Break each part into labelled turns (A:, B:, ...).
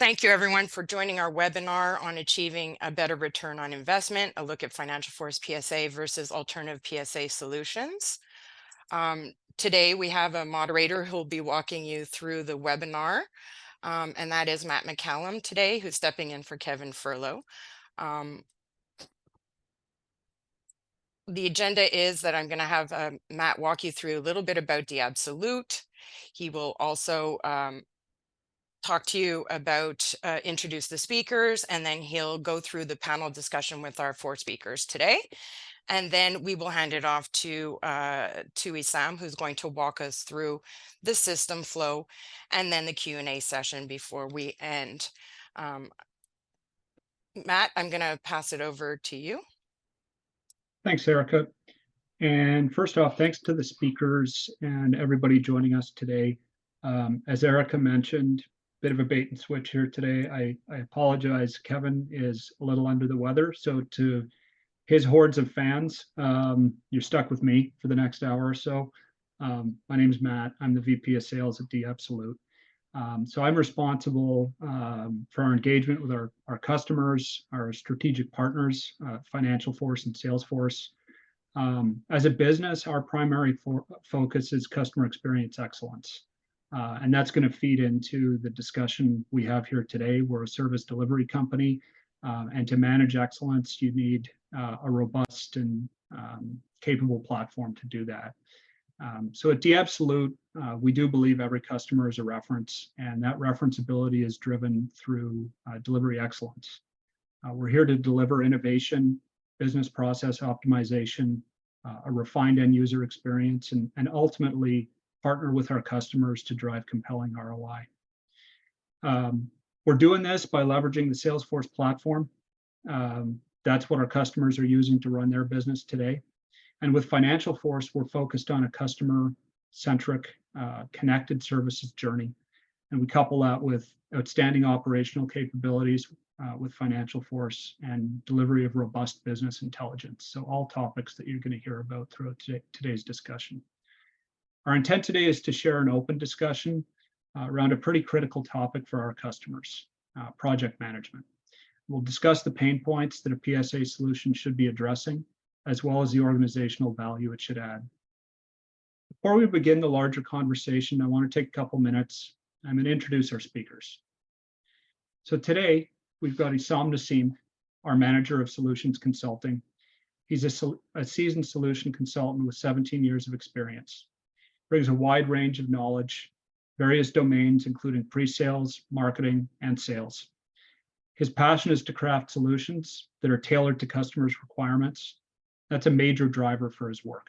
A: Thank you everyone for joining our webinar on achieving a better return on investment, a look at Financial Force PSA versus alternative PSA solutions. Today we have a moderator who will be walking you through the webinar, and that is Matt McCallum today, who's stepping in for Kevin Furlow. The agenda is that I'm going to have Matt walk you through a little bit about d'Absolute. He will also talk to you about, introduce the speakers, and then he'll go through the panel discussion with our 4 speakers today. And then we will hand it off to Issam, who's going to walk us through the system flow and then the Q&A session before we end. Matt, I'm going to pass it over to you.
B: Thanks, Erica. And first off, thanks to the speakers and everybody joining us today. As Erica mentioned, bit of a bait and switch here today. I apologize. Kevin is a little under the weather. So to his hordes of fans, you're stuck with me for the next hour or so. My name is Matt. I'm the VP of Sales at d'Absolute. So I'm responsible for our engagement with our customers, our strategic partners, Financial Force and Salesforce. As a business, our primary focus is customer experience excellence. And that's going to feed into the discussion we have here today. We're a service delivery company, and to manage excellence, you need a robust and capable platform to do that. So at d'Absolute, we do believe every customer is a reference, and that referenceability is driven through delivery excellence. We're here to deliver innovation, business process optimization, a refined end user experience, and ultimately partner with our customers to drive compelling ROI. We're doing this by leveraging the Salesforce platform. That's what our customers are using to run their business today. And with Financial Force, we're focused on a customer-centric, connected services journey. And we couple that with outstanding operational capabilities with Financial Force and delivery of robust business intelligence. So all topics that you're going to hear about throughout today's discussion. Our intent today is to share an open discussion around a pretty critical topic for our customers, project management. We'll discuss the pain points that a PSA solution should be addressing, as well as the organizational value it should add. Before we begin the larger conversation, I want to take a couple minutes. I'm going to introduce our speakers. So today, we've got Issam Nassim, our Manager of Solutions Consulting. He's a seasoned solution consultant with 17 years of experience. Brings a wide range of knowledge, various domains, including pre-sales, marketing, and sales. His passion is to craft solutions that are tailored to customers' requirements. That's a major driver for his work.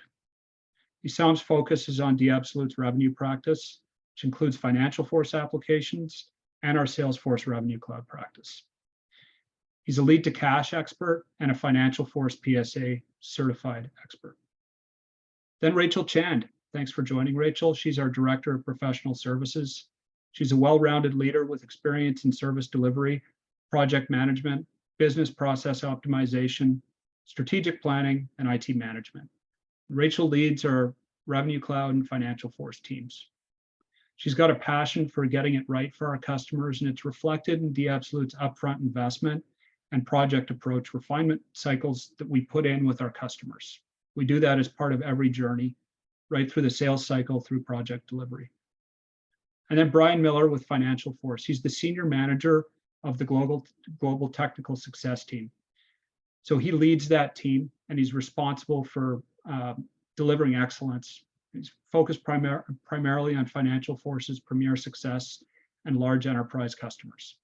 B: Issam's focus is on d'Absolute's revenue practice, which includes Financial Force applications and our Salesforce Revenue Cloud practice. He's a lead to cash expert and a Financial Force PSA certified expert. Then Rachel Chand. Thanks for joining, Rachel. She's our Director of Professional Services. She's a well-rounded leader with experience in service delivery, project management, business process optimization, strategic planning, and IT management. Rachel leads our Revenue Cloud and Financial Force teams. She's got a passion for getting it right for our customers, and it's reflected in d'Absolute's upfront investment and project approach refinement cycles that we put in with our customers. We do that as part of every journey, right through the sales cycle, through project delivery. And then Brian Miller with Financial Force. He's the Senior Manager of the Global Technical Success team. So he leads that team, and he's responsible for delivering excellence. He's focused primarily on Financial Force's premier success and large enterprise customers.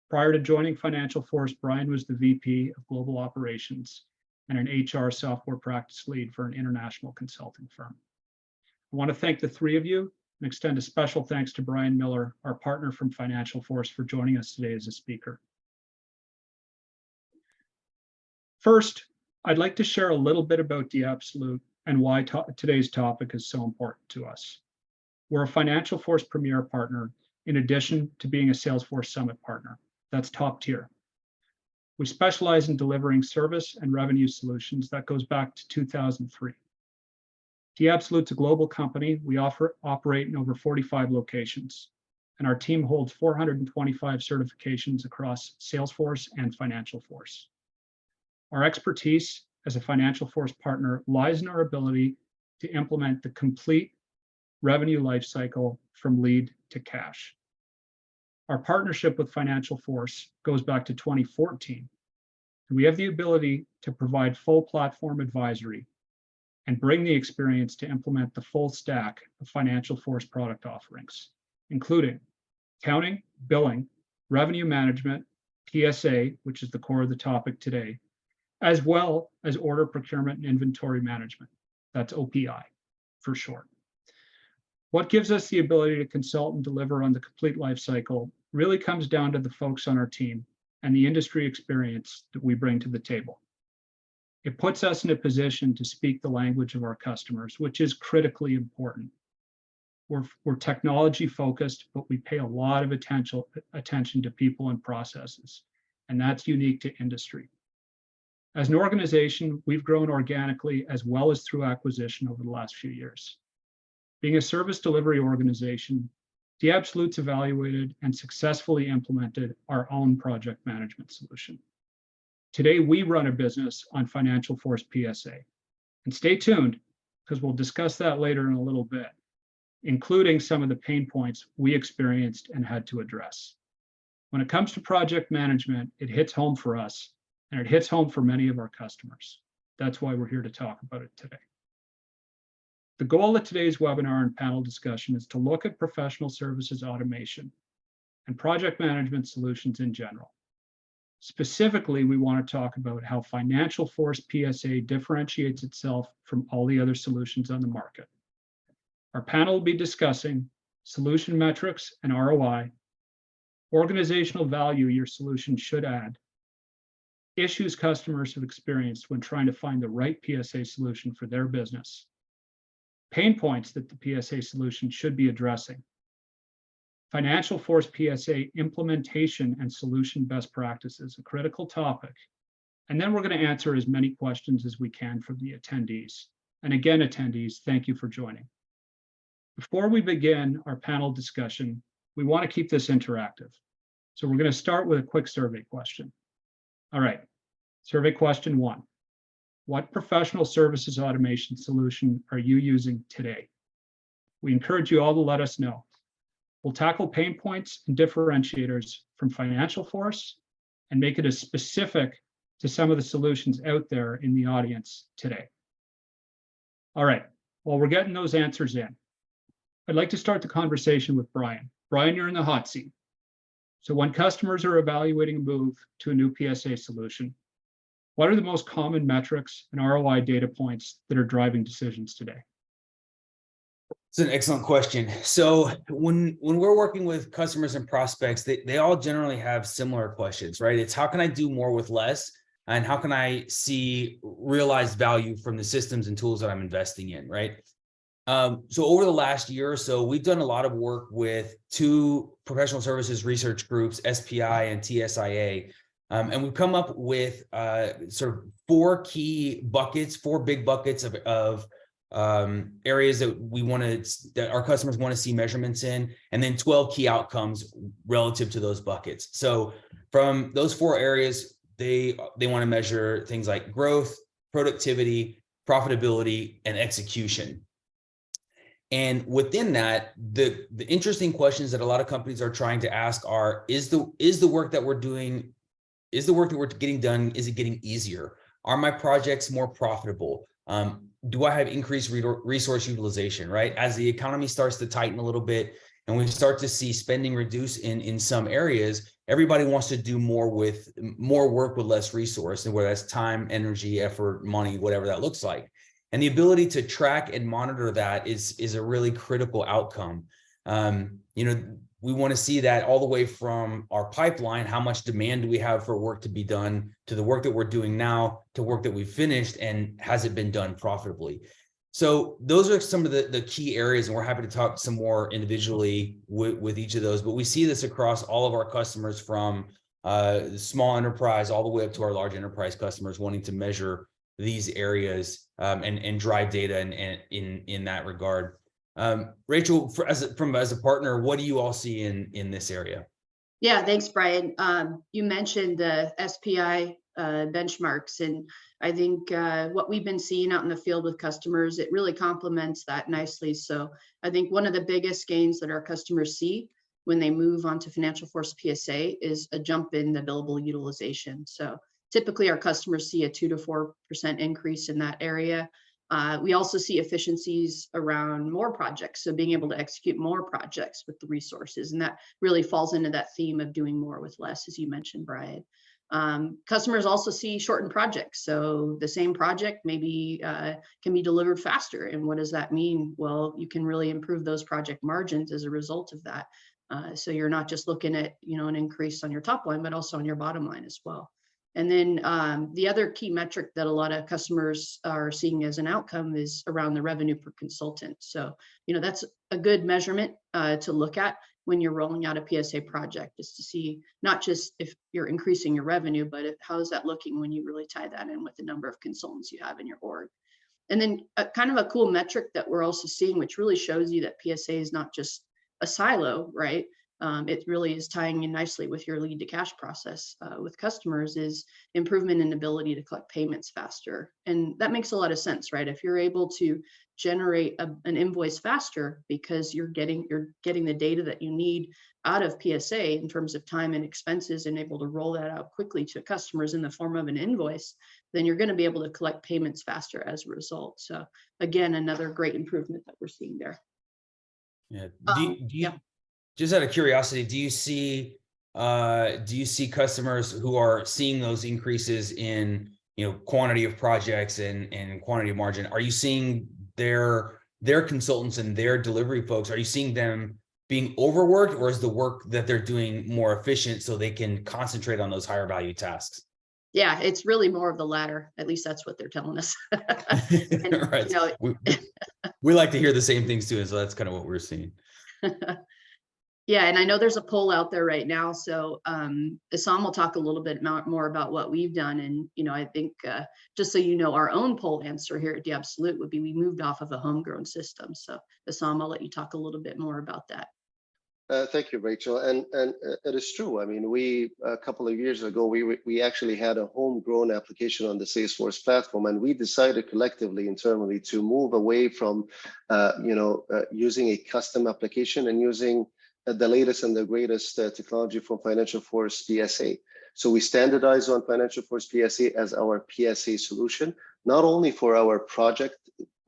B: Prior to joining Financial Force, Brian was the VP of Global Operations and an HR software practice lead for an international consulting firm. I want to thank the 3 of you and extend a special thanks to Brian Miller, our partner from Financial Force, for joining us today as a speaker. First, I'd like to share a little bit about d'Absolute and why today's topic is so important to us. We're a Financial Force Premier partner in addition to being a Salesforce Summit partner. That's top tier. We specialize in delivering service and revenue solutions that goes back to 2003. d'Absolute's a global company. We operate in over 45 locations. and our team holds 425 certifications across Salesforce and Financial Force. Our expertise as a Financial Force partner lies in our ability to implement the complete revenue lifecycle from lead to cash. Our partnership with Financial Force goes back to 2014, and we have the ability to provide full platform advisory and bring the experience to implement the full stack of Financial Force product offerings, including accounting, billing, revenue management, PSA, which is the core of the topic today, as well as order procurement and inventory management. That's OPI for short. What gives us the ability to consult and deliver on the complete life cycle really comes down to the folks on our team and the industry experience that we bring to the table. It puts us in a position to speak the language of our customers, which is critically important. We're technology focused, but we pay a lot of attention to people and processes, and that's unique to industry. As an organization, we've grown organically as well as through acquisition over the last few years. Being a service delivery organization, D'Absolute's evaluated and successfully implemented our own project management solution. Today, we run a business on Financial Force PSA. And stay tuned, because we'll discuss that later in a little bit, including some of the pain points we experienced and had to address. When it comes to project management, it hits home for us, and it hits home for many of our customers. That's why we're here to talk about it today. The goal of today's webinar and panel discussion is to look at professional services automation and project management solutions in general. Specifically, we want to talk about how Financial Force PSA differentiates itself from all the other solutions on the market. Our panel will be discussing solution metrics and ROI, organizational value your solution should add, issues customers have experienced when trying to find the right PSA solution for their business, pain points that the PSA solution should be addressing, Financial Force PSA implementation and solution best practices, a critical topic. And then we're going to answer as many questions as we can from the attendees. And again, attendees, thank you for joining. Before we begin our panel discussion, we want to keep this interactive. So we're going to start with a quick survey question. All right, survey question 1. What professional services automation solution are you using today? We encourage you all to let us know. We'll tackle pain points and differentiators from Financial Force and make it as specific to some of the solutions out there in the audience today. All right, while we're getting those answers in, I'd like to start the conversation with Brian. Brian, you're in the hot seat. So when customers are evaluating a move to a new PSA solution, what are the most common metrics and ROI data points that are driving decisions today?
C: It's an excellent question. So when we're working with customers and prospects, they all generally have similar questions, right? It's how can I do more with less? And how can I see realized value from the systems and tools that I'm investing in, right? So over the last year or so, we've done a lot of work with 2 professional services research groups, SPI and TSIA. And we've come up with sort of 4 key buckets, 4 big buckets of areas that our customers want to see measurements in, and then 12 key outcomes relative to those buckets. So from those 4 areas, they want to measure things like growth, productivity, profitability, and execution. And within that, the interesting questions that a lot of companies are trying to ask are, is the work that we're doing, is the work that we're getting done, is it getting easier? Are my projects more profitable? Do I have increased resource utilization, right? As the economy starts to tighten a little bit and we start to see spending reduce in some areas, everybody wants to do more work with less resource, and whether that's time, energy, effort, money, whatever that looks like. And the ability to track and monitor that is a really critical outcome. We want to see that all the way from our pipeline, how much demand do we have for work to be done, to the work that we're doing now, to work that we've finished, and has it been done profitably? So those are some of the key areas, and we're happy to talk some more individually with each of those. But we see this across all of our customers, from small enterprise all the way up to our large enterprise customers, wanting to measure these areas and drive data in that regard. Rachel, as a partner, what do you all see in this area?
D: Yeah, thanks, Brian. You mentioned the SPI benchmarks, and I think what we've been seeing out in the field with customers, it really complements that nicely. So I think one of the biggest gains that our customers see when they move on to Financial Force PSA is a jump in the billable utilization. So typically our customers see a 2 to 4% increase in that area. We also see efficiencies around more projects, so being able to execute more projects with the resources, and that really falls into that theme of doing more with less, as you mentioned, Brian. Customers also see shortened projects, so the same project maybe can be delivered faster. And what does that mean? Well, you can really improve those project margins as a result of that. So you're not just looking at an increase on your top line, but also on your bottom line as well. And then the other key metric that a lot of customers are seeing as an outcome is around the revenue per consultant. So, that's a good measurement to look at when you're rolling out a PSA project, is to see not just if you're increasing your revenue, but how is that looking when you really tie that in with the number of consultants you have in your org. And then kind of a cool metric that we're also seeing, which really shows you that PSA is not just a silo, right? It really is tying in nicely with your lead to cash process with customers, is improvement in ability to collect payments faster. And that makes a lot of sense, right? If you're able to generate an invoice faster because you're getting the data that you need out of PSA in terms of time and expenses, and able to roll that out quickly to customers in the form of an invoice, then you're going to be able to collect payments faster as a result. So again, another great improvement that we're seeing there.
C: Yeah.
D: Yeah.
C: Just out of curiosity, do you see customers who are seeing those increases in quantity of projects and quantity of margin? Are you seeing their consultants and their delivery folks, are you seeing them being overworked, or is the work that they're doing more efficient so they can concentrate on those higher value tasks?
D: Yeah, it's really more of the latter. At least that's what they're telling us. And,
C: right. We like to hear the same things too, and so that's kind of what we're seeing.
D: Yeah, and I know there's a poll out there right now, so Assam will talk a little bit more about what we've done. And I think just so you know, our own poll answer here at The Absolute would be we moved off of a homegrown system. So Assam, I'll let you talk a little bit more about that.
E: Thank you, Rachel. And it is true. I mean, we a couple of years ago we actually had a homegrown application on the Salesforce platform, and we decided collectively internally to move away from using a custom application and using the latest and the greatest technology from Financial Force PSA. So we standardize on Financial Force PSA as our PSA solution, not only for our project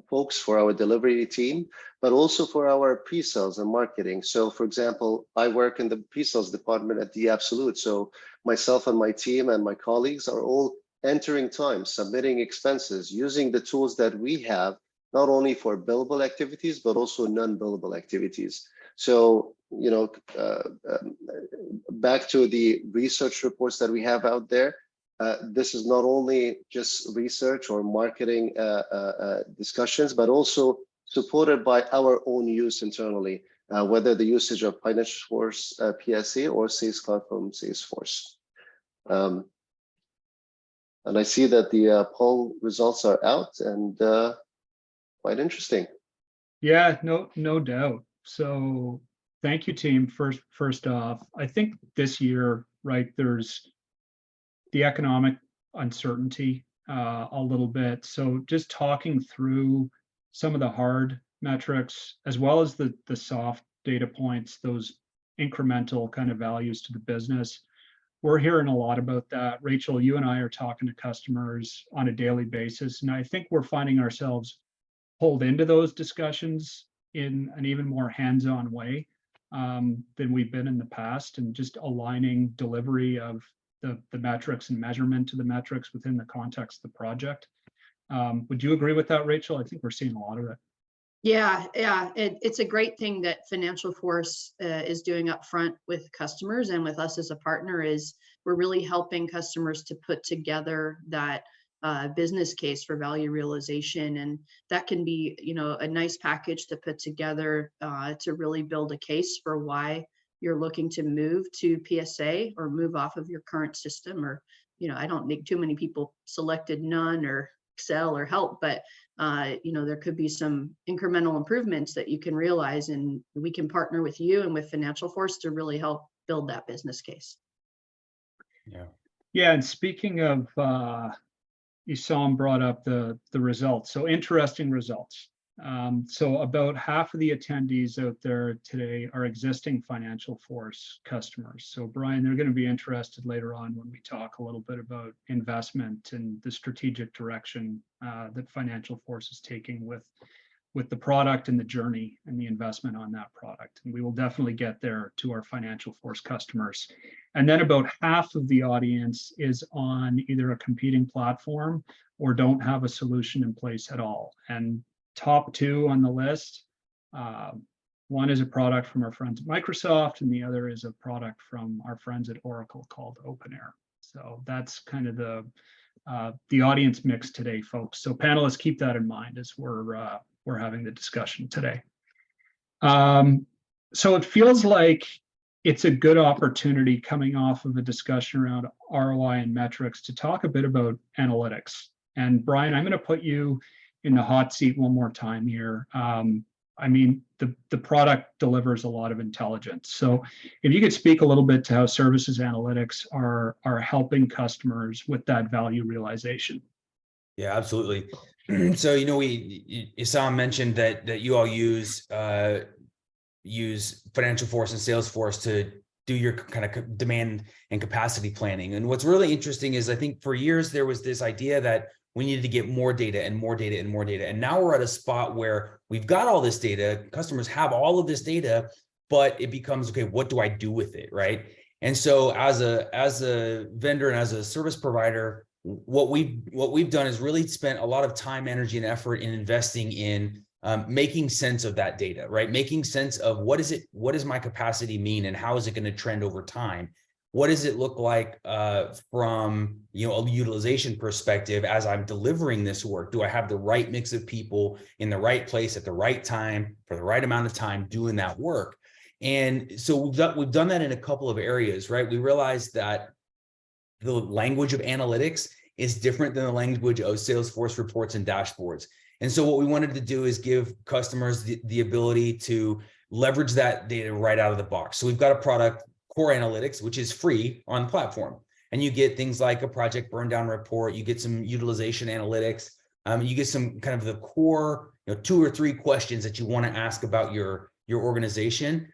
E: folks, for our delivery team, but also for our pre-sales and marketing. So for example, I work in the pre-sales department at The Absolute. So myself and my team and my colleagues are all entering time, submitting expenses, using the tools that we have, not only for billable activities, but also non-billable activities. So, back to the research reports that we have out there, this is not only just research or marketing discussions, but also supported by our own use internally, whether the usage of Financial Force PSA or Sales Cloud from Salesforce. And I see that the poll results are out, and quite interesting.
B: Yeah, no doubt. So thank you, team. First off, I think this year, right, there's the economic uncertainty a little bit. So just talking through some of the hard metrics, as well as the soft data points, those incremental kind of values to the business. We're hearing a lot about that. Rachel, you and I are talking to customers on a daily basis, and I think we're finding ourselves pulled into those discussions in an even more hands-on way than we've been in the past, and just aligning delivery of the metrics and measurement to the metrics within the context of the project. Would you agree with that, Rachel? I think we're seeing a lot of it.
D: Yeah. It's a great thing that Financial Force is doing up front with customers and with us as a partner, is we're really helping customers to put together that business case for value realization. And that can be, a nice package to put together to really build a case for why you're looking to move to PSA or move off of your current system. Or, I don't think too many people selected none or excel or help, but there could be some incremental improvements that you can realize, and we can partner with you and with Financial Force to really help build that business case.
B: Yeah, and speaking of, Isam brought up the results. So interesting results. So about half of the attendees out there today are existing Financial Force customers. So Brian, they're going to be interested later on when we talk a little bit about investment and the strategic direction that Financial Force is taking with the product and the journey and the investment on that product. And we will definitely get there to our Financial Force customers. And then about half of the audience is on either a competing platform or don't have a solution in place at all. And top two on the list, one is a product from our friends at Microsoft, and the other is a product from our friends at Oracle called OpenAir. So that's kind of the audience mix today, folks. So panelists, keep that in mind as we're having the discussion today. So it feels like it's a good opportunity coming off of a discussion around ROI and metrics to talk a bit about analytics. And Brian, I'm going to put you in the hot seat one more time here. I mean, the product delivers a lot of intelligence. So if you could speak a little bit to how services analytics are helping customers with that value realization.
C: Yeah, absolutely. So, Isam mentioned that you all use Financial Force and Salesforce to do your kind of demand and capacity planning. And what's really interesting is I think for years there was this idea that we needed to get more data and more data and more data. And now we're at a spot where we've got all this data, customers have all of this data, but it becomes, okay, what do I do with it, right? And so as a vendor and as a service provider, what we've done is really spent a lot of time, energy, and effort in investing in making sense of that data, right? Making sense of what does my capacity mean, and how is it going to trend over time? What does it look like from a utilization perspective as I'm delivering this work? Do I have the right mix of people in the right place at the right time for the right amount of time doing that work? And so we've done that in a couple of areas, right? We realized that the language of analytics is different than the language of Salesforce reports and dashboards. And so what we wanted to do is give customers the ability to leverage that data right out of the box. So we've got a product, Core Analytics, which is free on the platform. And you get things like a project burn down report, you get some utilization analytics, you get some kind of the core 2 or 3 questions that you want to ask about your organization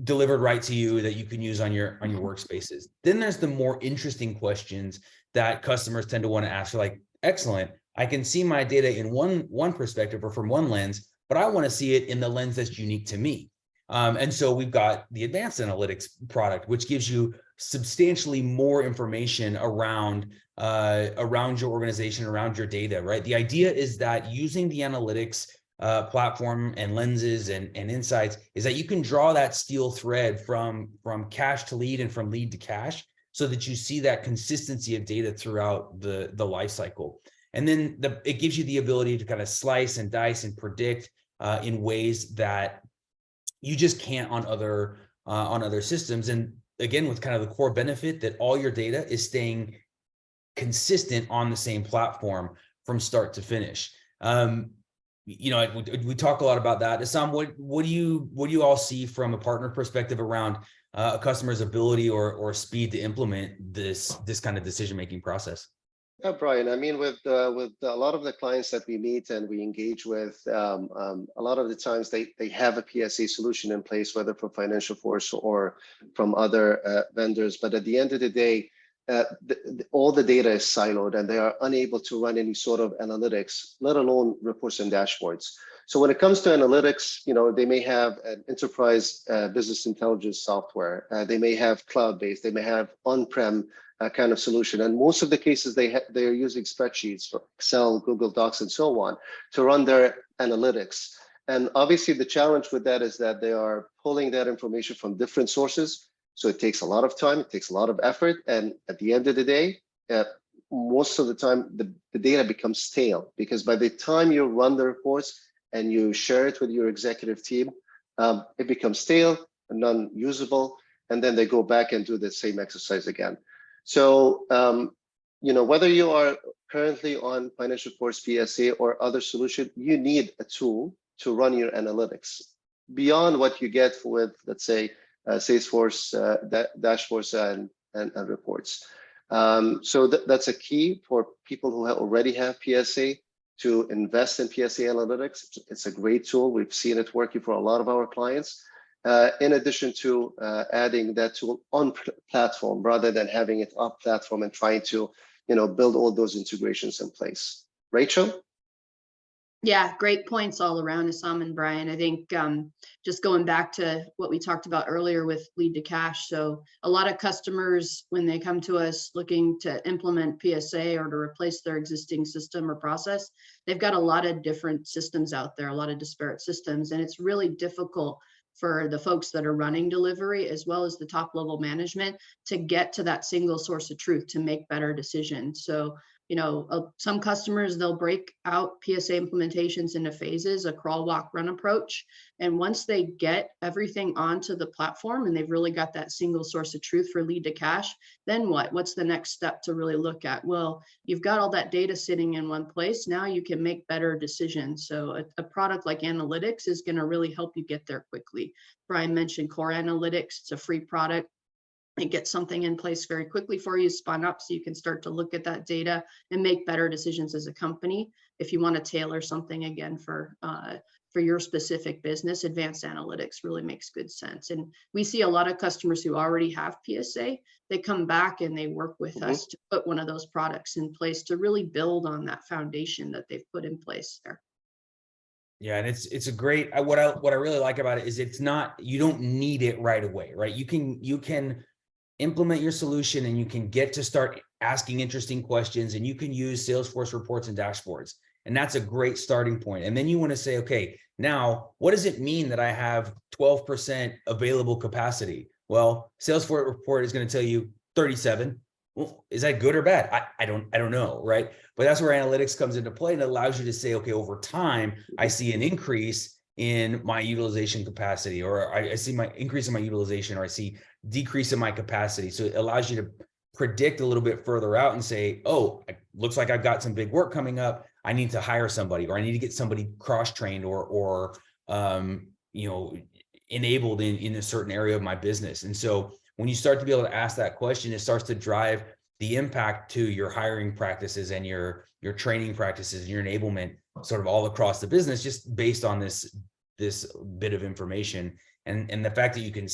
C: delivered right to you that you can use on your workspaces. Then there's the more interesting questions that customers tend to want to ask. Like, excellent, I can see my data in one perspective or from one lens, but I want to see it in the lens that's unique to me. And so we've got the advanced analytics product, which gives you substantially more information around your organization, around your data, right? The idea is that using the analytics platform and lenses and insights is that you can draw that steel thread from cache to lead and from lead to cache, so that you see that consistency of data throughout the life cycle. And then it gives you the ability to kind of slice and dice and predict in ways that you just can't on other systems. And again, with kind of the core benefit that all your data is staying consistent on the same platform from start to finish. We talk a lot about that. Isam, what do you all see from a partner perspective around a customer's ability or speed to implement this kind of decision-making process?
E: Yeah, Brian, I mean, with a lot of the clients that we meet and we engage with, a lot of the times they have a PSA solution in place, whether from Financial Force or from other vendors. But at the end of the day, all the data is siloed and they are unable to run any sort of analytics, let alone reports and dashboards. So when it comes to analytics, they may have an enterprise business intelligence software. They may have cloud-based, they may have on-prem kind of solution. And most of the cases they are using spreadsheets for Excel, Google Docs, and so on to run their analytics. And obviously the challenge with that is that they are pulling that information from different sources. So it takes a lot of time, it takes a lot of effort. And at the end of the day, most of the time, the data becomes stale, because by the time you run the reports and you share it with your executive team, it becomes stale and non-usable. And then they go back and do the same exercise again. So whether you are currently on Financial Force PSA or other solution, you need a tool to run your analytics beyond what you get with, let's say, Salesforce dashboards and reports. So that's a key for people who already have PSA to invest in PSA analytics. It's a great tool. We've seen it working for a lot of our clients. In addition to adding that tool on platform rather than having it off platform and trying to, build all those integrations in place. Rachel?
D: Yeah, great points all around, Assam and Brian. I think just going back to what we talked about earlier with lead to cash. So a lot of customers, when they come to us looking to implement PSA or to replace their existing system or process, they've got a lot of different systems out there, a lot of disparate systems, and it's really difficult for the folks that are running delivery as well as the top level management to get to that single source of truth to make better decisions. So some customers, they'll break out PSA implementations into phases, a crawl, walk, run approach. And once they get everything onto the platform and they've really got that single source of truth for lead to cash, then what? What's the next step to really look at? Well, you've got all that data sitting in one place. Now you can make better decisions. So a product like analytics is going to really help you get there quickly. Brian mentioned Core Analytics. It's a free product. It gets something in place very quickly for you, spun up, so you can start to look at that data and make better decisions as a company. If you want to tailor something again for your specific business, advanced analytics really makes good sense. And we see a lot of customers who already have PSA, they come back and they work with us to put one of those products in place to really build on that foundation that they've put in place there.
C: Yeah, and it's a great, what I really like about it is it's not, you don't need it right away, right? You can implement your solution and you can get to start asking interesting questions, and you can use Salesforce reports and dashboards. And that's a great starting point. And then you want to say, okay, now what does it mean that I have 12% available capacity? Well, Salesforce report is going to tell you 37. Well, is that good or bad? I don't know, right? But that's where analytics comes into play, and it allows you to say, okay, over time, I see an increase in my utilization capacity, or I see my increase in my utilization, or I see decrease in my capacity. So it allows you to predict a little bit further out and say, oh, it looks like I've got some big work coming up. I need to hire somebody, or I need to get somebody cross-trained or enabled in a certain area of my business. And so when you start to be able to ask that question, it starts to drive the impact to your hiring practices and your training practices and your enablement sort of all across the business, just based on this bit of information. And the fact that you can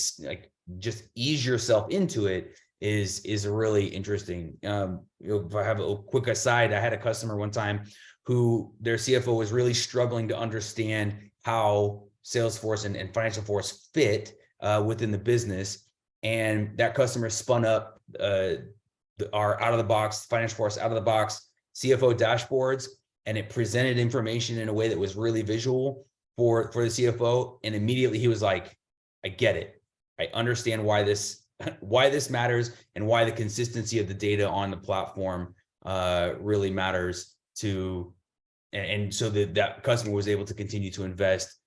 C: just ease yourself into it is really interesting. If I have a quick aside, I had a customer one time who their CFO was really struggling to understand how Salesforce and Financial Force fit within the business. And that customer spun up our out of the box, Financial Force out of the box CFO dashboards, and it presented information in a way that was really visual for the CFO. And immediately he was like, I get it. I understand why this matters, and why the consistency of the data on the platform really matters to, and so that customer was able to continue to invest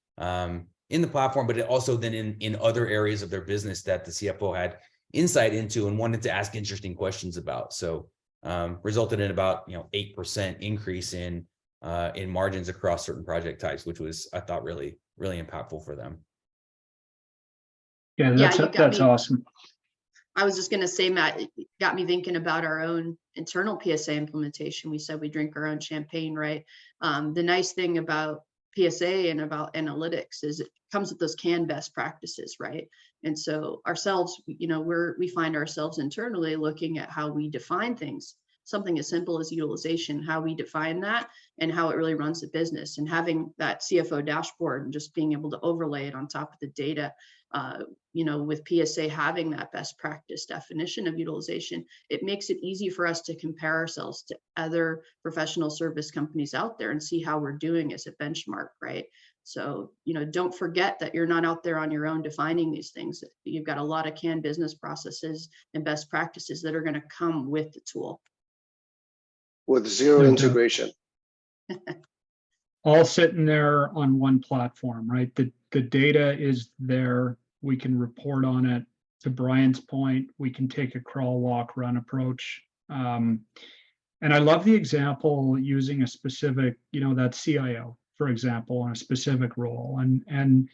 C: in the platform, but it also then in other areas of their business that the CFO had insight into and wanted to ask interesting questions about. So resulted in about 8% increase in margins across certain project types, which was, I thought, really, really impactful for them.
B: Yeah, that's awesome.
D: I was just going to say, Matt, it got me thinking about our own internal PSA implementation. We said we drink our own champagne, right? The nice thing about PSA and about analytics is it comes with those canned best practices, right? And so ourselves, we find ourselves internally looking at how we define things. Something as simple as utilization, how we define that and how it really runs the business, and having that CFO dashboard and just being able to overlay it on top of the data. With PSA having that best practice definition of utilization, it makes it easy for us to compare ourselves to other professional service companies out there and see how we're doing as a benchmark, right? So, don't forget that you're not out there on your own defining these things. You've got a lot of canned business processes and best practices that are going to come with the tool.
E: With zero integration.
B: All sitting there on one platform, right? The data is there. We can report on it. To Brian's point, we can take a crawl, walk, run approach. And I love the example using a specific, that CIO, for example, on a specific role, and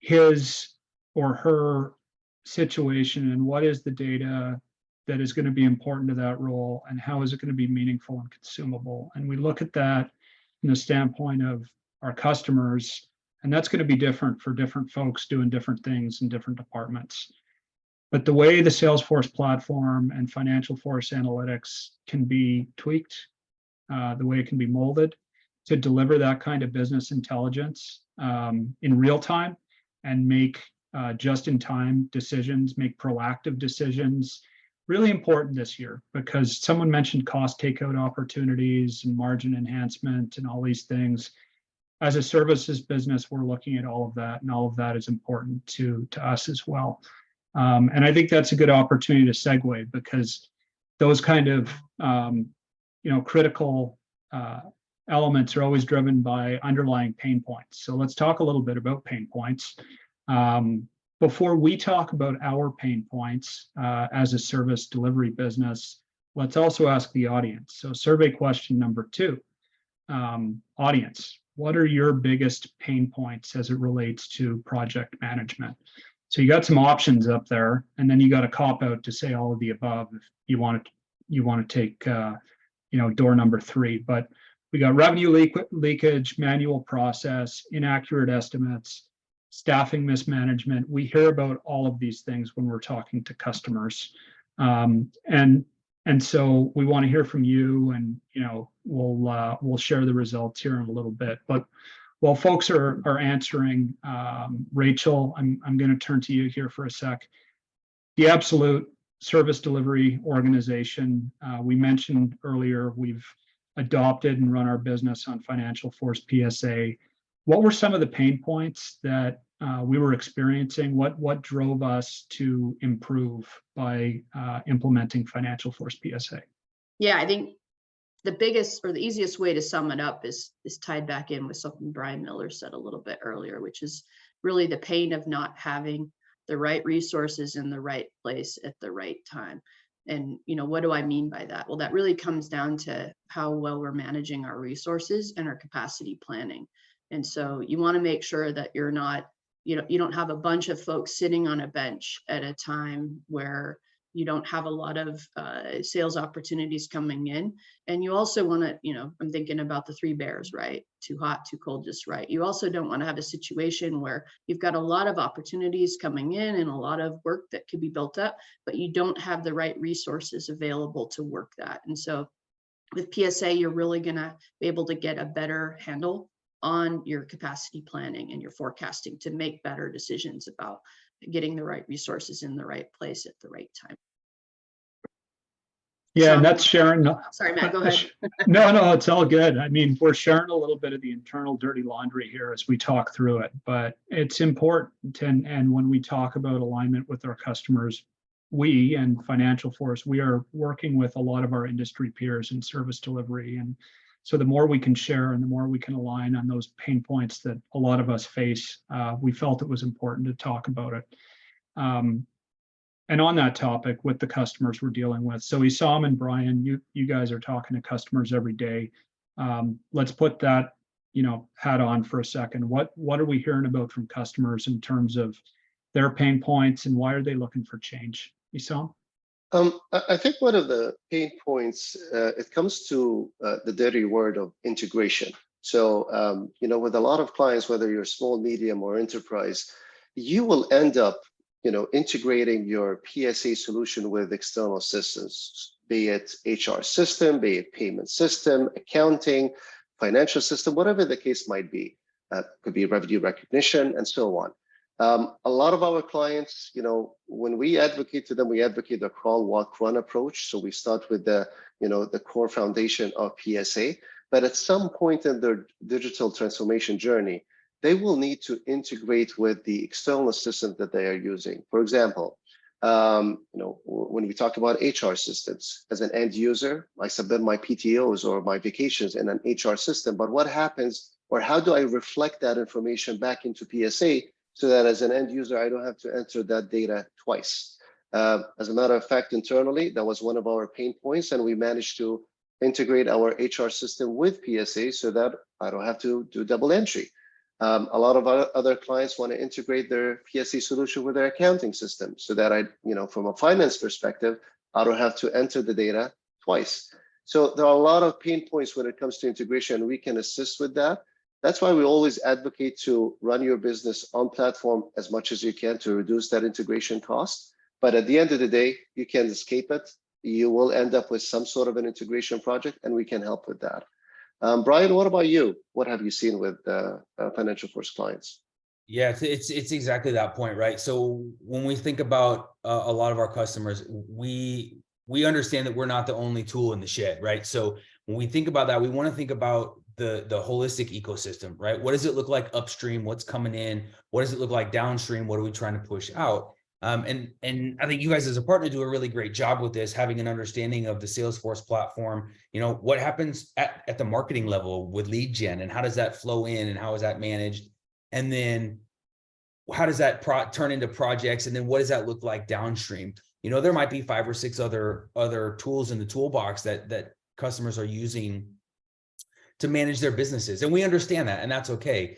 B: his or her situation, and what is the data that is going to be important to that role, and how is it going to be meaningful and consumable. And we look at that from the standpoint of our customers, and that's going to be different for different folks doing different things in different departments. But the way the Salesforce platform and Financial Force Analytics can be tweaked, the way it can be molded to deliver that kind of business intelligence in real time and make just-in-time decisions, make proactive decisions, really important this year, because someone mentioned cost takeout opportunities and margin enhancement and all these things. As a services business, we're looking at all of that, and all of that is important to us as well. And I think that's a good opportunity to segue, because those kind of critical elements are always driven by underlying pain points. So let's talk a little bit about pain points. Before we talk about our pain points as a service delivery business, let's also ask the audience. So survey question number 2, audience, what are your biggest pain points as it relates to project management? So you got some options up there, and then you got a cop out to say all of the above if you want to take door number 3. But we got revenue leakage, manual process, inaccurate estimates, staffing mismanagement. We hear about all of these things when we're talking to customers, and so we want to hear from you, and we'll share the results here in a little bit. But while folks are answering, Rachel, I'm going to turn to you here for a sec. The Absolute service delivery organization, we mentioned earlier, we've adopted and run our business on Financial Force PSA. What were some of the pain points that we were experiencing? What drove us to improve by implementing Financial Force PSA?
D: Yeah, I think the biggest or the easiest way to sum it up is tied back in with something Brian Miller said a little bit earlier, which is really the pain of not having the right resources in the right place at the right time. And, what do I mean by that? Well, that really comes down to how well we're managing our resources and our capacity planning. And so you want to make sure that you're not, you don't have a bunch of folks sitting on a bench at a time where you don't have a lot of sales opportunities coming in. And you also want to, I'm thinking about the 3 bears, right? Too hot, too cold, just right. You also don't want to have a situation where you've got a lot of opportunities coming in and a lot of work that could be built up, but you don't have the right resources available to work that. And so with PSA, you're really going to be able to get a better handle on your capacity planning and your forecasting to make better decisions about getting the right resources in the right place at the right time.
B: Yeah, and that's sharing.
D: Sorry, Matt, go ahead.
B: No, it's all good. I mean, we're sharing a little bit of the internal dirty laundry here as we talk through it, but it's important. And when we talk about alignment with our customers, we and Financial Force, we are working with a lot of our industry peers in service delivery. And so the more we can share and the more we can align on those pain points that a lot of us face, we felt it was important to talk about it. And on that topic with the customers we're dealing with. So Isam and Brian, you guys are talking to customers every day. Let's put that, hat on for a second. What are we hearing about from customers in terms of their pain points, and why are they looking for change? Isam?
E: I think one of the pain points, it comes to the dirty word of integration. So, with a lot of clients, whether you're small, medium, or enterprise, you will end up, integrating your PSA solution with external systems, be it HR system, be it payment system, accounting, financial system, whatever the case might be. Could be revenue recognition and so on. A lot of our clients, when we advocate to them, we advocate the crawl, walk, run approach. So we start with the core foundation of PSA, but at some point in their digital transformation journey, they will need to integrate with the external system that they are using. For example, when we talk about HR systems, as an end user, I submit my PTOs or my vacations in an HR system, but what happens, or how do I reflect that information back into PSA so that as an end user, I don't have to enter that data twice? As a matter of fact, internally, that was one of our pain points, and we managed to integrate our HR system with PSA so that I don't have to do double entry. A lot of other clients want to integrate their PSA solution with their accounting system so that from a finance perspective, I don't have to enter the data twice. So there are a lot of pain points when it comes to integration. We can assist with that. That's why we always advocate to run your business on platform as much as you can to reduce that integration cost. But at the end of the day, you can't escape it. You will end up with some sort of an integration project, and we can help with that. Brian, what about you? What have you seen with Financial Force clients?
C: Yeah, it's exactly that point, right? So when we think about a lot of our customers, we understand that we're not the only tool in the shed, right? So when we think about that, we want to think about the holistic ecosystem, right? What does it look like upstream? What's coming in? What does it look like downstream? What are we trying to push out? And I think you guys as a partner do a really great job with this, having an understanding of the Salesforce platform. What happens at the marketing level with lead gen, and how does that flow in, and how is that managed? And then how does that turn into projects? And then what does that look like downstream? There might be 5 or 6 other tools in the toolbox that customers are using to manage their businesses. And we understand that, and that's okay.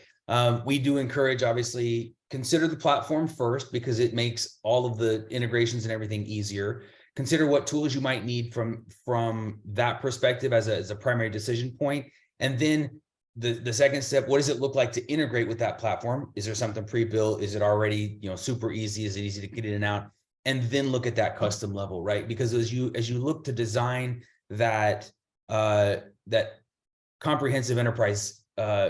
C: We do encourage, obviously, consider the platform first, because it makes all of the integrations and everything easier. Consider what tools you might need from that perspective as a primary decision point. And then the second step, what does it look like to integrate with that platform? Is there something pre-built? Is it already super easy? Is it easy to get in and out? And then look at that custom level, right? Because as you look to design that comprehensive enterprise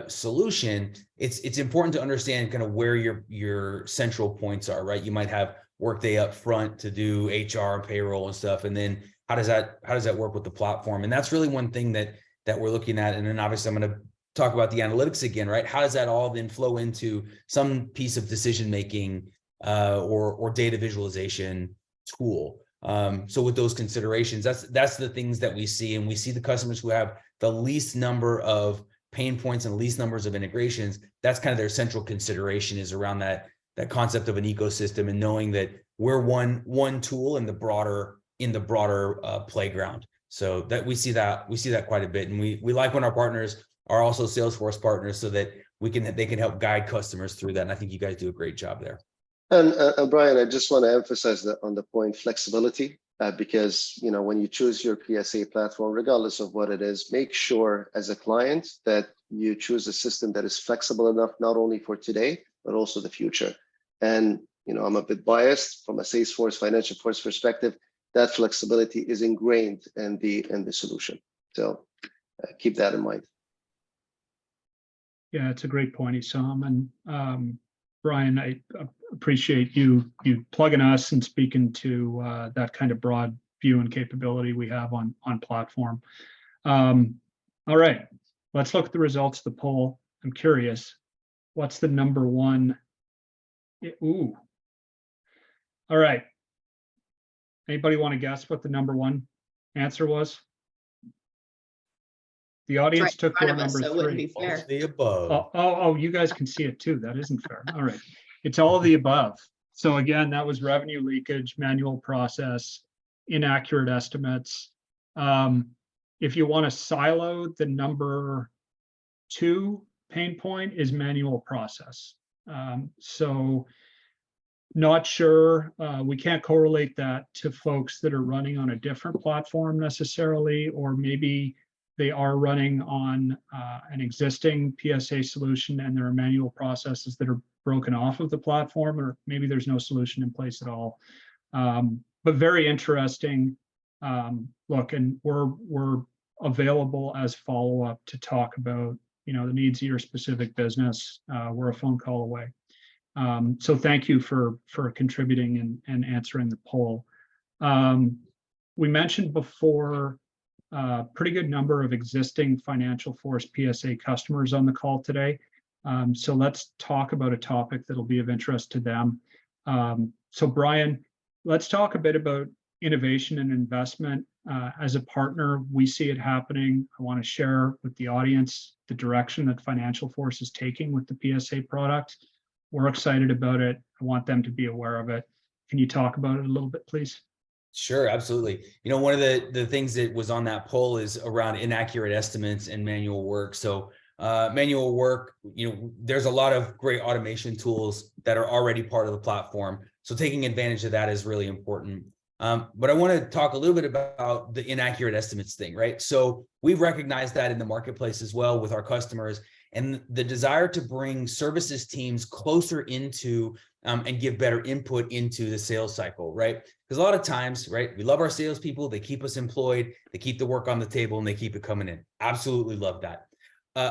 C: solution, it's important to understand kind of where your central points are, right? You might have Workday up front to do HR and payroll and stuff, and then how does that work with the platform? And that's really one thing that we're looking at. And then obviously I'm going to talk about the analytics again, right? How does that all then flow into some piece of decision making or data visualization tool? So with those considerations, that's the things that we see, and we see the customers who have the least number of pain points and least numbers of integrations. That's kind of their central consideration, is around that concept of an ecosystem, and knowing that we're one tool in the broader playground. So that we see that quite a bit, and we like when our partners are also Salesforce partners, so that they can help guide customers through that. And I think you guys do a great job there.
E: And Brian, I just want to emphasize that on the point flexibility, because when you choose your PSA platform, regardless of what it is, make sure as a client that you choose a system that is flexible enough, not only for today, but also the future. And I'm a bit biased from a Salesforce Financial Force perspective. That flexibility is ingrained in the solution. So keep that in mind.
B: Yeah, it's a great point, Issam. And Brian, I appreciate you plugging us and speaking to that kind of broad view and capability we have on platform. All right, let's look at the results of the poll. I'm curious, what's the number one? Ooh. All right. Anybody want to guess what the number one answer was? The audience took door number 3.
C: All the above.
B: Oh, you guys can see it too. That isn't fair. All right. It's all of the above. So again, that was revenue leakage, manual process, inaccurate estimates. If you want to silo, the number 2 pain point is manual process. So not sure, we can't correlate that to folks that are running on a different platform necessarily, or maybe they are running on an existing PSA solution and there are manual processes that are broken off of the platform, or maybe there's no solution in place at all. But very interesting. Look, and we're available as follow-up to talk about the needs of your specific business. We're a phone call away. So thank you for contributing and answering the poll. We mentioned before pretty good number of existing Financial Force PSA customers on the call today. So let's talk about a topic that'll be of interest to them. So Brian, let's talk a bit about innovation and investment. As a partner, we see it happening. I want to share with the audience the direction that Financial Force is taking with the PSA product. We're excited about it. I want them to be aware of it. Can you talk about it a little bit, please?
C: Sure, absolutely. One of the things that was on that poll is around inaccurate estimates and manual work. So manual work, there's a lot of great automation tools that are already part of the platform. So taking advantage of that is really important. But I want to talk a little bit about the inaccurate estimates thing, right? So we've recognized that in the marketplace as well with our customers, and the desire to bring services teams closer into and give better input into the sales cycle, right? Because a lot of times, right, we love our salespeople, they keep us employed, they keep the work on the table, and they keep it coming in. Absolutely love that.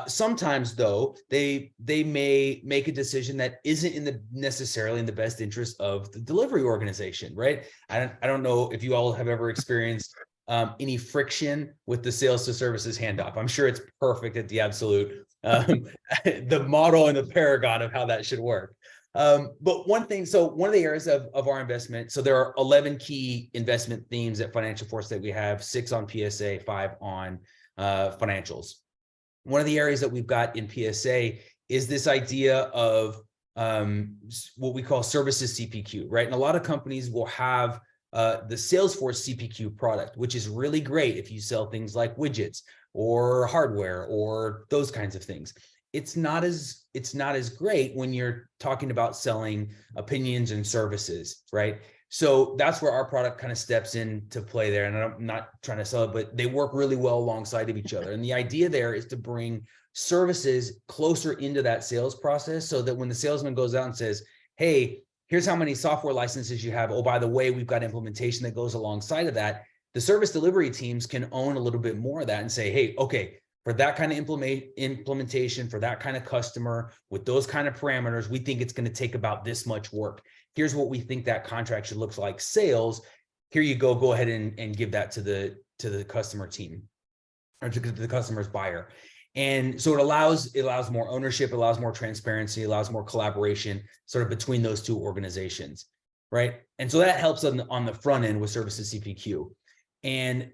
C: Sometimes, though, they may make a decision that isn't necessarily in the best interest of the delivery organization, right? I don't know if you all have ever experienced any friction with the sales to services handoff. I'm sure it's perfect at the absolute, the model and the paragon of how that should work. But one thing, so one of the areas of our investment, so there are 11 key investment themes at Financial Force that we have, 6 on PSA, 5 on financials. One of the areas that we've got in PSA is this idea of what we call services CPQ, right? And a lot of companies will have the Salesforce CPQ product, which is really great if you sell things like widgets or hardware or those kinds of things. It's not as great when you're talking about selling opinions and services, right? So that's where our product kind of steps into play there. And I'm not trying to sell it, but they work really well alongside of each other. And the idea there is to bring services closer into that sales process so that when the salesman goes out and says, hey, here's how many software licenses you have. Oh, by the way, we've got implementation that goes alongside of that. The service delivery teams can own a little bit more of that and say, hey, okay, for that kind of implementation, for that kind of customer, with those kind of parameters, we think it's going to take about this much work. Here's what we think that contract should look like. Sales, here you go ahead and give that to the customer team or to the customer's buyer. And so it allows more ownership, allows more transparency, allows more collaboration sort of between those two organizations, right? And so that helps on the front end with services CPQ. And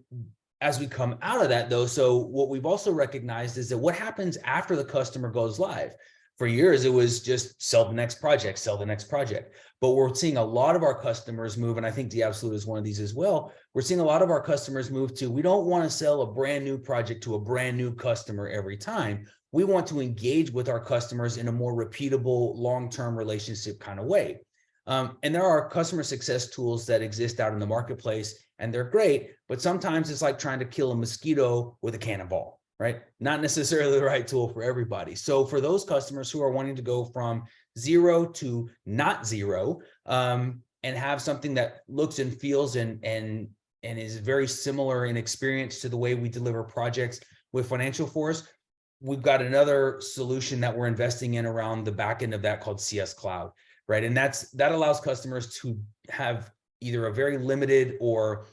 C: as we come out of that, though, so what we've also recognized is that what happens after the customer goes live? For years, it was just sell the next project, sell the next project. But we're seeing a lot of our customers move, and I think the Absolute is one of these as well. We're seeing a lot of our customers move to, we don't want to sell a brand new project to a brand new customer every time. We want to engage with our customers in a more repeatable, long-term relationship kind of way. And there are customer success tools that exist out in the marketplace, and they're great, but sometimes it's like trying to kill a mosquito with a cannonball, right? Not necessarily the right tool for everybody. So for those customers who are wanting to go from 0 to not 0, and have something that looks and feels and is very similar in experience to the way we deliver projects with Financial Force, we've got another solution that we're investing in around the back end of that called CS Cloud, right? And that allows customers to have either a very limited or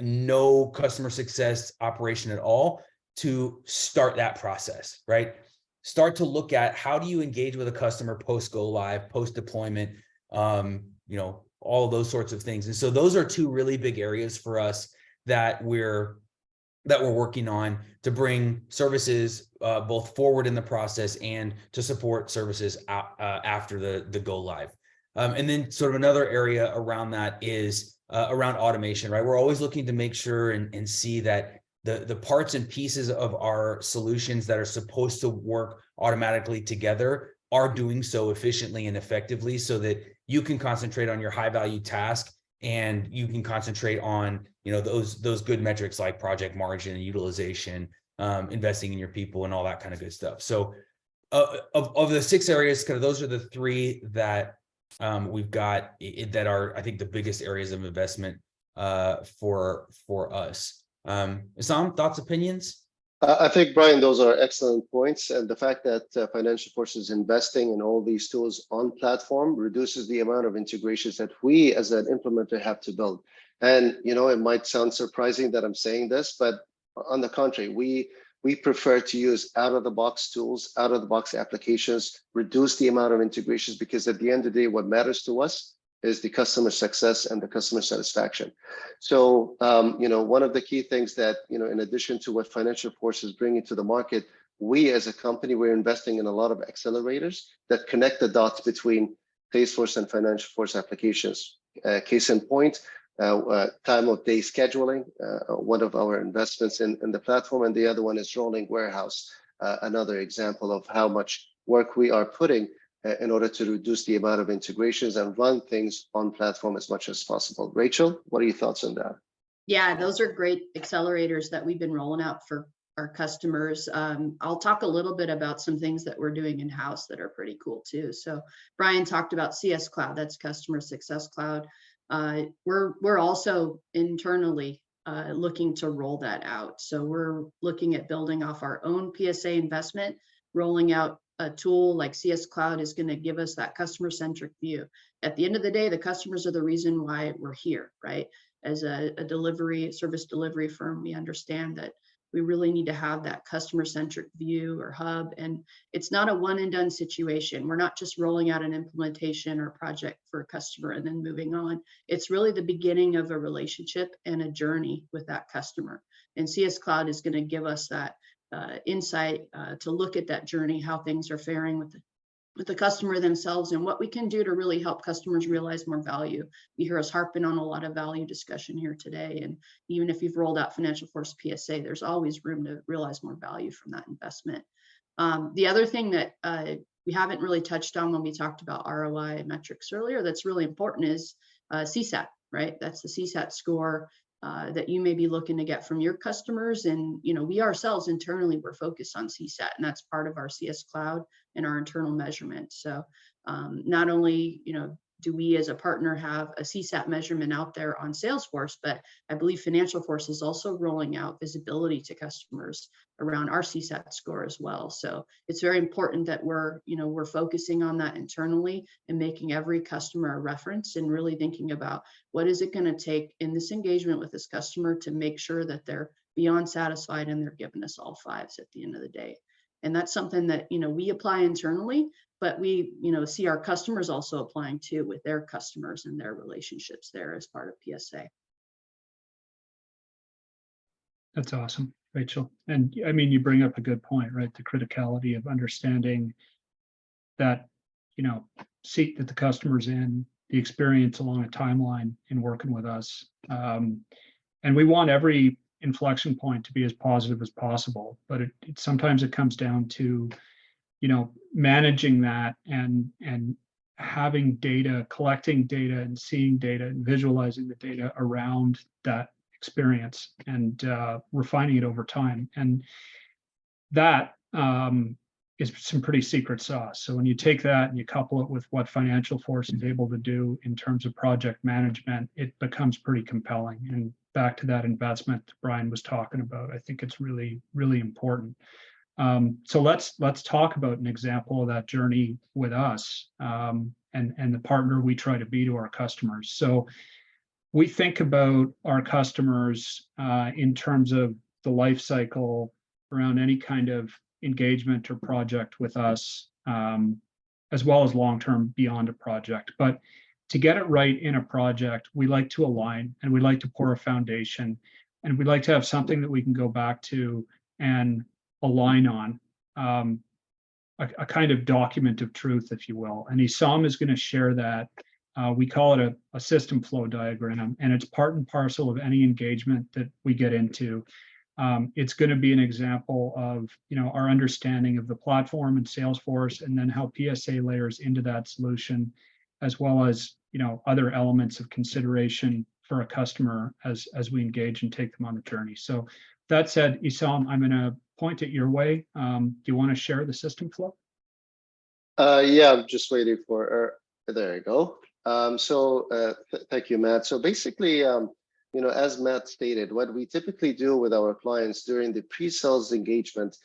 C: no customer success operation at all to start that process, right? Start to look at how do you engage with a customer post go live, post deployment, all of those sorts of things. And so those are two really big areas for us that we're working on to bring services both forward in the process and to support services after the go live. And then sort of another area around that is around automation, right? We're always looking to make sure and see that the parts and pieces of our solutions that are supposed to work automatically together are doing so efficiently and effectively so that you can concentrate on your high value task and you can concentrate on those good metrics like project margin and utilization, investing in your people and all that kind of good stuff. So of the 6 areas, kind of those are the 3 that we've got that are, I think, the biggest areas of investment for us. Issam, thoughts, opinions?
E: I think, Brian, those are excellent points. And the fact that Financial Force is investing in all these tools on platform reduces the amount of integrations that we as an implementer have to build. And, it might sound surprising that I'm saying this, but on the contrary, we prefer to use out-of-the-box tools, out-of-the-box applications, reduce the amount of integrations, because at the end of the day, what matters to us is the customer success and the customer satisfaction. So, one of the key things that, in addition to what Financial Force is bringing to the market, we as a company, we're investing in a lot of accelerators that connect the dots between Salesforce and Financial Force applications. Case in point, time of day scheduling, one of our investments in the platform, and the other one is rolling warehouse, another example of how much work we are putting in order to reduce the amount of integrations and run things on platform as much as possible. Rachel, what are your thoughts on that?
D: Yeah, those are great accelerators that we've been rolling out for our customers. I'll talk a little bit about some things that we're doing in-house that are pretty cool too. So Brian talked about CS Cloud, that's Customer Success Cloud. We're also internally looking to roll that out. So we're looking at building off our own PSA investment, rolling out a tool like CS Cloud is going to give us that customer-centric view. At the end of the day, the customers are the reason why we're here, right? As a service delivery firm, we understand that we really need to have that customer-centric view or hub. And it's not a one and done situation. We're not just rolling out an implementation or project for a customer and then moving on. It's really the beginning of a relationship and a journey with that customer. And CS Cloud is going to give us that insight to look at that journey, how things are faring with the customer themselves, and what we can do to really help customers realize more value. You hear us harping on a lot of value discussion here today. And even if you've rolled out Financial Force PSA, there's always room to realize more value from that investment. The other thing that we haven't really touched on when we talked about ROI metrics earlier that's really important is CSAT, right? That's the CSAT score that you may be looking to get from your customers. And, you know, we ourselves internally, we're focused on CSAT, and that's part of our CS Cloud and our internal measurement. So not only, you know, do we as a partner have a CSAT measurement out there on Salesforce, but I believe Financial Force is also rolling out visibility to customers around our CSAT score as well. So it's very important that we're focusing on that internally and making every customer a reference and really thinking about what is it going to take in this engagement with this customer to make sure that they're beyond satisfied and they're giving us all fives at the end of the day. And that's something that, you know, we apply internally, but we, you know, see our customers also applying too with their customers and their relationships there as part of PSA.
B: That's awesome, Rachel. And I mean, you bring up a good point, right? The criticality of understanding that, you know, seat that the customer's in, the experience along a timeline in working with us. And we want every inflection point to be as positive as possible, but sometimes it comes down to, you know, managing that and having data, collecting data and seeing data and visualizing the data around that experience and refining it over time. And that is some pretty secret sauce. So when you take that and you couple it with what Financial Force is able to do in terms of project management, it becomes pretty compelling. And back to that investment Brian was talking about, I think it's really, really important. So let's talk about an example of that journey with us and the partner we try to be to our customers. So we think about our customers in terms of the life cycle around any kind of engagement or project with us, as well as long-term beyond a project. But to get it right in a project, we like to align and we like to pour a foundation, and we like to have something that we can go back to and align on, a kind of document of truth, if you will. And Issam is going to share that. We call it a system flow diagram, and it's part and parcel of any engagement that we get into. It's going to be an example of, you know, our understanding of the platform and Salesforce, and then how PSA layers into that solution, as well as, you know, other elements of consideration for a customer as we engage and take them on the journey. So that said, Issam, I'm going to point it your way. Do you want to share the system flow?
E: Yeah, I'm just waiting for, there you go. Thank you, Matt. So basically, you know, as Matt stated, what we typically do with our clients during the pre-sales engagement,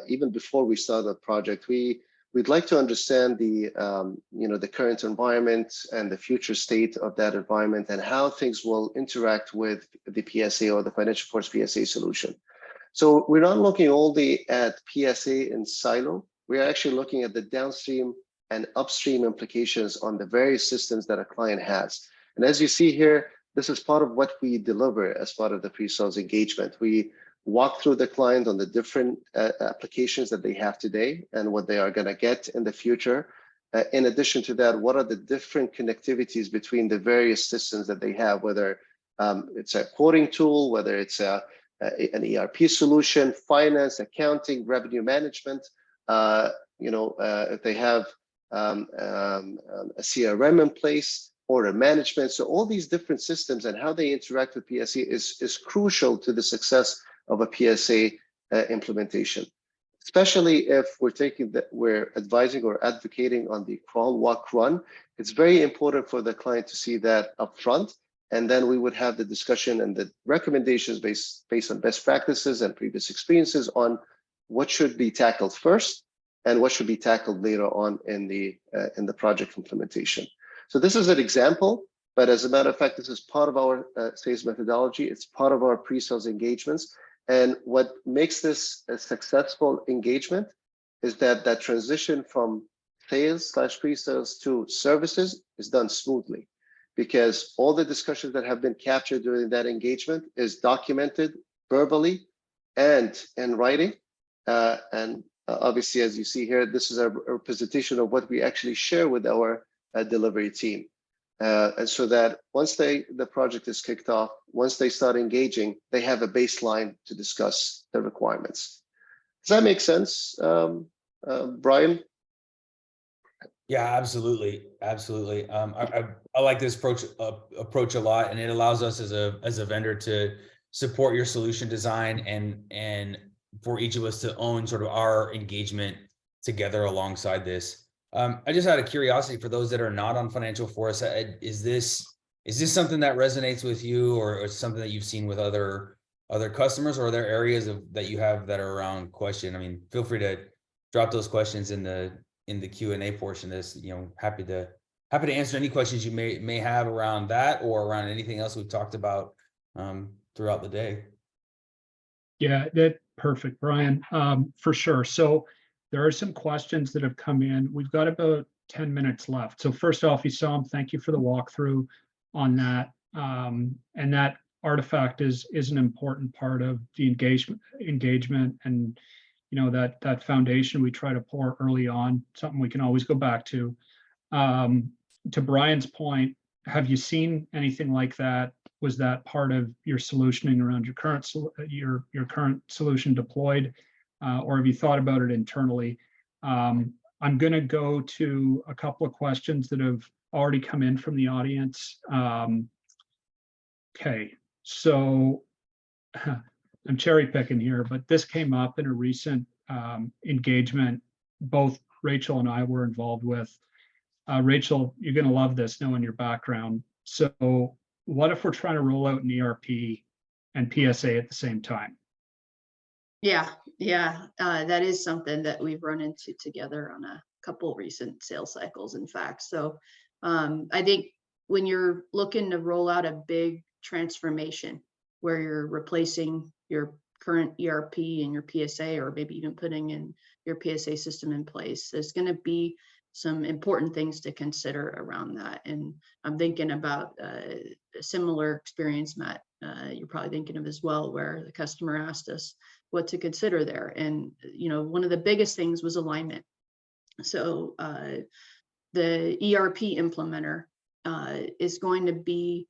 E: even before we start the project, we'd like to understand the, you know, the current environment and the future state of that environment and how things will interact with the PSA or the Financial Force PSA solution. So we're not looking only at PSA in silo. We're actually looking at the downstream and upstream implications on the various systems that a client has. And as you see here, this is part of what we deliver as part of the pre-sales engagement. We walk through the client on the different applications that they have today and what they are going to get in the future. in addition to that, what are the different connectivities between the various systems that they have, whether it's a quoting tool, whether it's an ERP solution, finance, accounting, revenue management, if they have a CRM in place, order management. So all these different systems and how they interact with PSA is crucial to the success of a PSA implementation, especially if we're advising or advocating on the crawl, walk, run. It's very important for the client to see that upfront, and then we would have the discussion and the recommendations based on best practices and previous experiences on what should be tackled first and what should be tackled later on in the project implementation. So this is an example, but as a matter of fact, this is part of our sales methodology. It's part of our pre-sales engagements. And what makes this a successful engagement is that transition from sales/pre-sales to services is done smoothly, because all the discussions that have been captured during that engagement is documented verbally and in writing. And obviously, as you see here, this is a representation of what we actually share with our delivery team. And so that once the project is kicked off, once they start engaging, they have a baseline to discuss the requirements. Does that make sense, Brian?
C: Yeah, absolutely, absolutely. I like this approach a lot, and it allows us as a vendor to support your solution design and for each of us to own sort of our engagement together alongside this. I just had a curiosity for those that are not on Financial Force. Is this something that resonates with you, or something that you've seen with other customers, or are there areas that you have that are around question? I mean, feel free to drop those questions in the Q&A portion of this. Happy to answer any questions you may have around that or around anything else we've talked about throughout the day.
B: Yeah, that's perfect, Brian, for sure. So there are some questions that have come in. We've got about 10 minutes left. So first off, Issam, thank you for the walkthrough on that. And that artifact is an important part of the engagement, and that foundation we try to pour early on, something we can always go back to. To Brian's point, have you seen anything like that? Was that part of your solutioning around your current solution deployed, or have you thought about it internally? I'm going to go to a couple of questions that have already come in from the audience. Okay, so I'm cherry picking here, but this came up in a recent engagement both Rachel and I were involved with. Rachel, you're going to love this knowing your background. So what if we're trying to roll out an ERP and PSA at the same time?
D: Yeah, that is something that we've run into together on a couple recent sales cycles, in fact. So I think when you're looking to roll out a big transformation where you're replacing your current ERP and your PSA, or maybe even putting in your PSA system in place, there's going to be some important things to consider around that. And I'm thinking about a similar experience, Matt, you're probably thinking of as well, where the customer asked us what to consider there. And, one of the biggest things was alignment. So the ERP implementer is going to be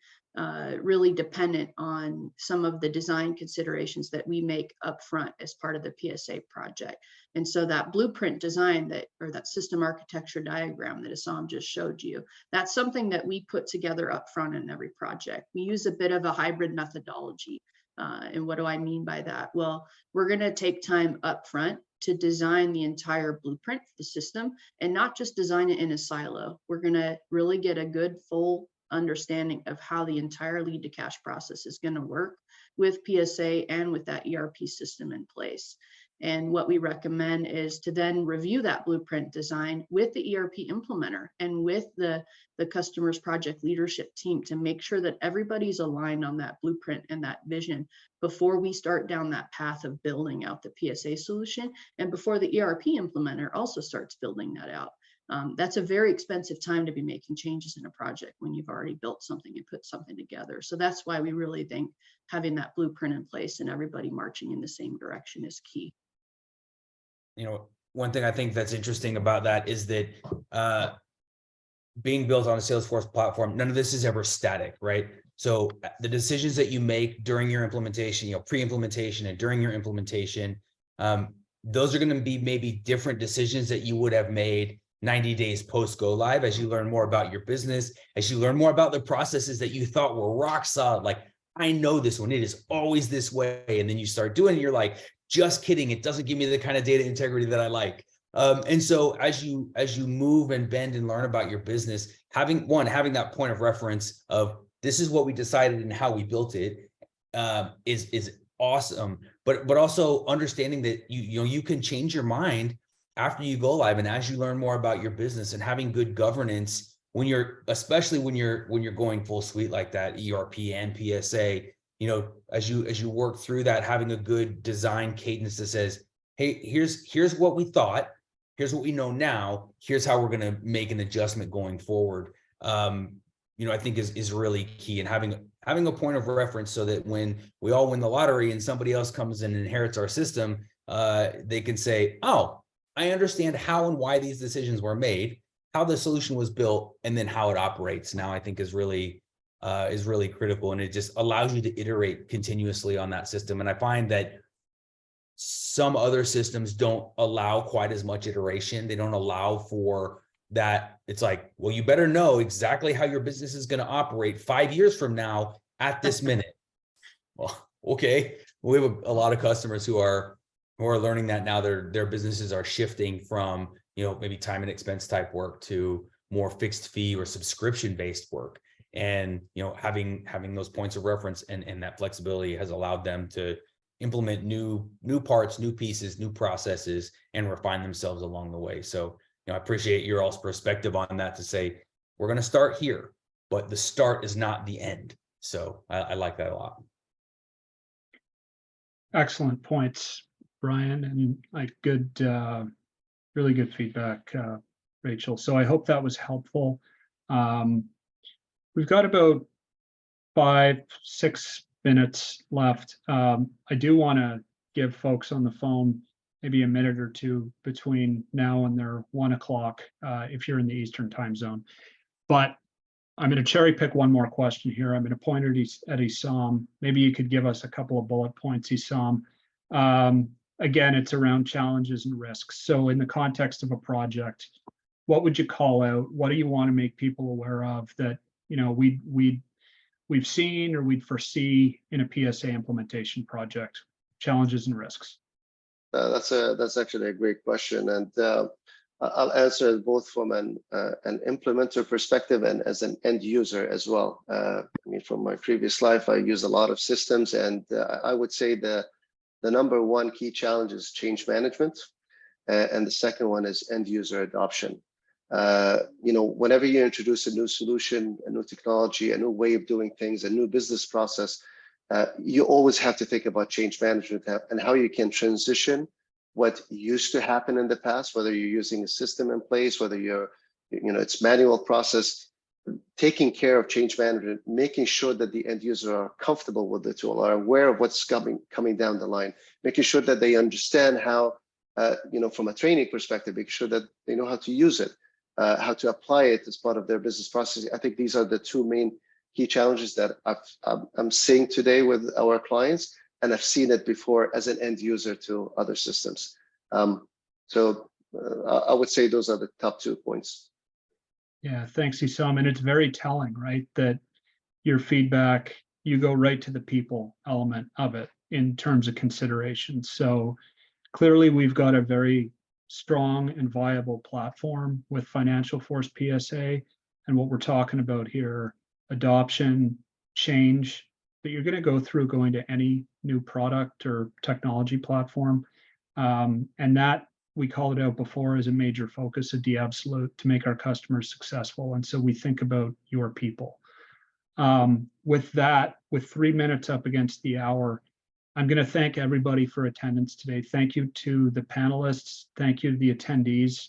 D: really dependent on some of the design considerations that we make upfront as part of the PSA project. And so that blueprint design or that system architecture diagram that Issam just showed you, that's something that we put together upfront in every project. We use a bit of a hybrid methodology. And what do I mean by that? Well, we're going to take time upfront to design the entire blueprint for the system, and not just design it in a silo. We're going to really get a good full understanding of how the entire lead to cash process is going to work with PSA and with that ERP system in place. And what we recommend is to then review that blueprint design with the ERP implementer and with the customer's project leadership team to make sure that everybody's aligned on that blueprint and that vision before we start down that path of building out the PSA solution, and before the ERP implementer also starts building that out. That's a very expensive time to be making changes in a project when you've already built something and put something together. So that's why we really think having that blueprint in place and everybody marching in the same direction is key.
C: one thing I think that's interesting about that is that being built on a Salesforce platform, none of this is ever static, right? So the decisions that you make during your implementation, you know, pre-implementation and during your implementation, those are going to be maybe different decisions that you would have made 90 days post go live, as you learn more about your business, as you learn more about the processes that you thought were rock solid. Like, I know this one, it is always this way. And then you start doing it, you're like, just kidding. It doesn't give me the kind of data integrity that I like. And so as you move and bend and learn about your business, having that point of reference of this is what we decided and how we built it is awesome. But also understanding that you can change your mind after you go live, and as you learn more about your business, and having good governance especially when you're going full suite like that, ERP and PSA, as you work through that, having a good design cadence that says, hey, here's what we thought, here's what we know now, here's how we're going to make an adjustment going forward. I think is really key, and having a point of reference so that when we all win the lottery and somebody else comes and inherits our system, they can say, oh, I understand how and why these decisions were made, how the solution was built, and then how it operates now, I think is really critical. And it just allows you to iterate continuously on that system. And I find that some other systems don't allow quite as much iteration. They don't allow for that. It's like, well, you better know exactly how your business is going to operate 5 years from now at this minute. Well, okay. We have a lot of customers who are learning that now. Their businesses are shifting from, maybe time and expense type work to more fixed fee or subscription based work. And, having those points of reference and that flexibility has allowed them to implement new parts, new pieces, new processes, and refine themselves along the way. So, I appreciate your all's perspective on that, to say, we're going to start here, but the start is not the end. So I like that a lot.
B: Excellent points, Brian, and really good feedback, Rachel. So I hope that was helpful. We've got about 5-6 minutes left. I do want to give folks on the phone maybe a minute or two between now and their 1 o'clock, if you're in the Eastern time zone. But I'm going to cherry pick one more question here. I'm going to point at Issam. Maybe you could give us a couple of bullet points, Issam. Again, it's around challenges and risks. So in the context of a project, what would you call out? What do you want to make people aware of that, we've seen or we'd foresee in a PSA implementation project? Challenges and risks.
E: That's actually a great question, and I'll answer it both from an implementer perspective and as an end user as well. From my previous life, I use a lot of systems, and I would say the number one key challenge is change management, and the second one is end user adoption. Whenever you introduce a new solution, a new technology, a new way of doing things, a new business process, you always have to think about change management and how you can transition what used to happen in the past, whether you're using a system in place, whether it's manual process, taking care of change management, making sure that the end user are comfortable with the tool, are aware of what's coming down the line, making sure that they understand how, from a training perspective, making sure that they know how to use it, how to apply it as part of their business process. I think these are the two main key challenges that I'm seeing today with our clients, and I've seen it before as an end user to other systems. So I would say those are the top 2 points.
B: Yeah, thanks, Issam. And it's very telling, right, that your feedback, you go right to the people element of it in terms of consideration. So clearly we've got a very strong and viable platform with Financial Force PSA, and what we're talking about here, adoption, change, that you're going to go through going to any new product or technology platform. And that, we called it out before, as a major focus of Absolute to make our customers successful. And so we think about your people. With that, with 3 minutes up against the hour, I'm going to thank everybody for attendance today. Thank you to the panelists. Thank you to the attendees.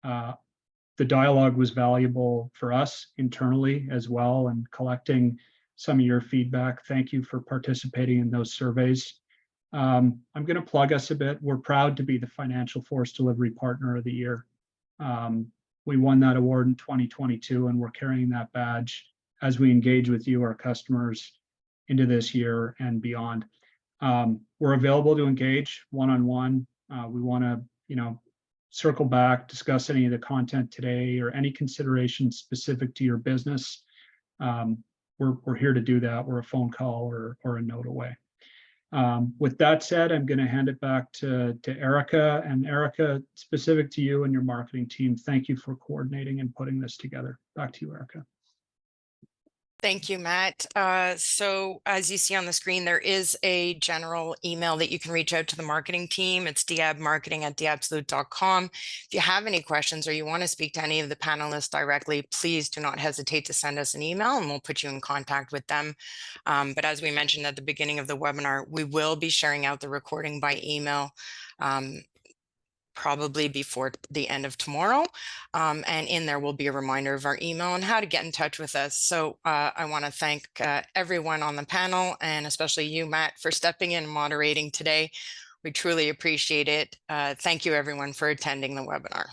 B: The dialogue was valuable for us internally as well, and collecting some of your feedback. Thank you for participating in those surveys. I'm going to plug us a bit. We're proud to be the Financial Force Delivery Partner of the Year. We won that award in 2022, and we're carrying that badge as we engage with you, our customers, into this year and beyond. We're available to engage one-on-one. We want to, circle back, discuss any of the content today or any considerations specific to your business. We're here to do that. We're a phone call or a note away. With that said, I'm going to hand it back to Erica. And Erica, specific to you and your marketing team, thank you for coordinating and putting this together. Back to you, Erica.
A: Thank you, Matt. So as you see on the screen, there is a general email that you can reach out to the marketing team. It's diabmarketing@theabsolute.com. If you have any questions or you want to speak to any of the panelists directly, please do not hesitate to send us an email and we'll put you in contact with them. But as we mentioned at the beginning of the webinar, we will be sharing out the recording by email probably before the end of tomorrow. And in there will be a reminder of our email and how to get in touch with us. So I want to thank everyone on the panel, and especially you, Matt, for stepping in and moderating today. We truly appreciate it. Thank you, everyone, for attending the webinar.